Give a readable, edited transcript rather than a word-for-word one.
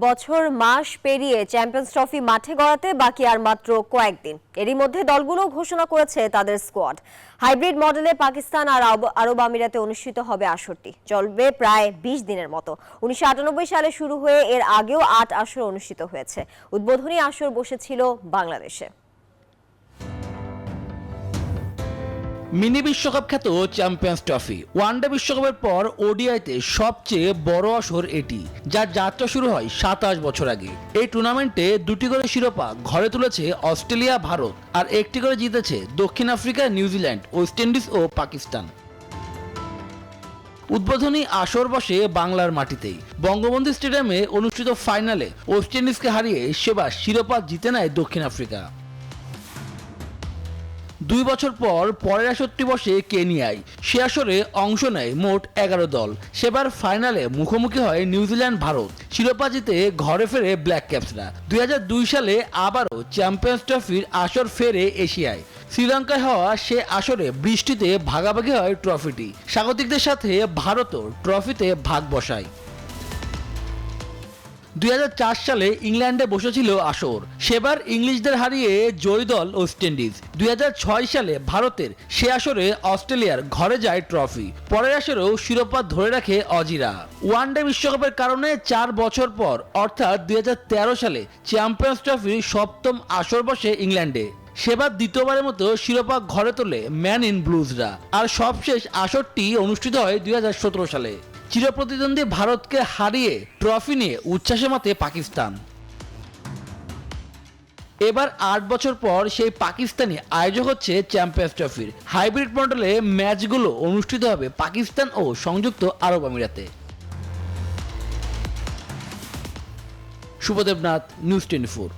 বছর মাস পেরিয়ে champions trophy মাঠে গড়াতে বাকি আর মাত্র কয়েকদিন। এরই মধ্যে দলগুলো ঘোষণা করেছে তাদের স্কোয়াড। হাইব্রিড মডেলে পাকিস্তান আর আরব আমিরাতে অনুষ্ঠিত হবে আসরটি। চলবে প্রায় 20 দিনের মতো। 1998 সালে শুরু হয়ে এর আগেও 8 আসর অনুষ্ঠিত হয়েছে। উদ্বোধনী আসর বসেছিল বাংলাদেশে। মিনি বিশ্বকাপ খ্যাত চ্যাম্পিয়ন্স ট্রফি ওয়ানডে বিশ্বকাপের পর ওডিআইতে সবচেয়ে বড় আসর এটি, যার যাত্রা শুরু হয় 27 বছর আগে। এই টুর্নামেন্টে 2টি করে শিরোপা ঘরে তুলেছে অস্ট্রেলিয়া, ভারত, আর 1টি করে জিতেছে দক্ষিণ আফ্রিকা, নিউজিল্যান্ড, ওয়েস্ট ইন্ডিজ ও পাকিস্তান। উদ্বোধনী আসর বসে বাংলার মাটিতেই। বঙ্গবন্ধু স্টেডিয়ামে অনুষ্ঠিত ফাইনালে ওয়েস্ট ইন্ডিজকে হারিয়ে সেবার শিরোপা জিতে নেয় দক্ষিণ আফ্রিকা। 2 বছর পর পরের আসরটি বসে কেনিয়ায়। সে আসরে অংশ নেয় মোট 11 দল। সেবার ফাইনালে মুখোমুখি হয় নিউজিল্যান্ড, ভারত। শিরোপা জিতে ঘরে ফেরে ব্ল্যাক ক্যাপসরা। 2002 সালে আবারও চ্যাম্পিয়ন্স ট্রফির আসর ফেরে এশিয়ায়। শ্রীলঙ্কায় হওয়া সে আসরে বৃষ্টিতে ভাগাভাগি হয় ট্রফিটি। স্বাগতিকদের সাথে ভারতও ট্রফিতে ভাগ বসায়। 2004 সালে ইংল্যান্ডে বসেছিল আসর। সেবার ইংলিশদের হারিয়ে জয়ী দল ওয়েস্ট ইন্ডিজ। 2006 সালে ভারতের সে আসরে অস্ট্রেলিয়ার ঘরে যায় ট্রফি। পরের আসরেও শিরোপা ধরে রাখে অজিরা। ওয়ানডে বিশ্বকাপের কারণে 4 বছর পর অর্থাৎ 2013 সালে চ্যাম্পিয়ন্স ট্রফির 7ম আসর বসে ইংল্যান্ডে। সেবার দ্বিতীয়বারের মতো শিরোপা ঘরে তোলে ম্যান ইন ব্লুজরা। আর সবশেষ আসরটি অনুষ্ঠিত হয় 2017 সালে। চিরপ্রতিদ্বন্দ্বী ভারতকে হারিয়ে ট্রফি নিয়ে উচ্ছ্বাসে মাতে পাকিস্তান। এবার 8 বছর পর সেই পাকিস্তানি আয়োজক হচ্ছে চ্যাম্পিয়ন্স ট্রফির। হাইব্রিড মডেলে ম্যাচগুলো অনুষ্ঠিত হবে পাকিস্তান ও সংযুক্ত আরব আমিরাতে। শুভদেবনাথ, নিউজ 24।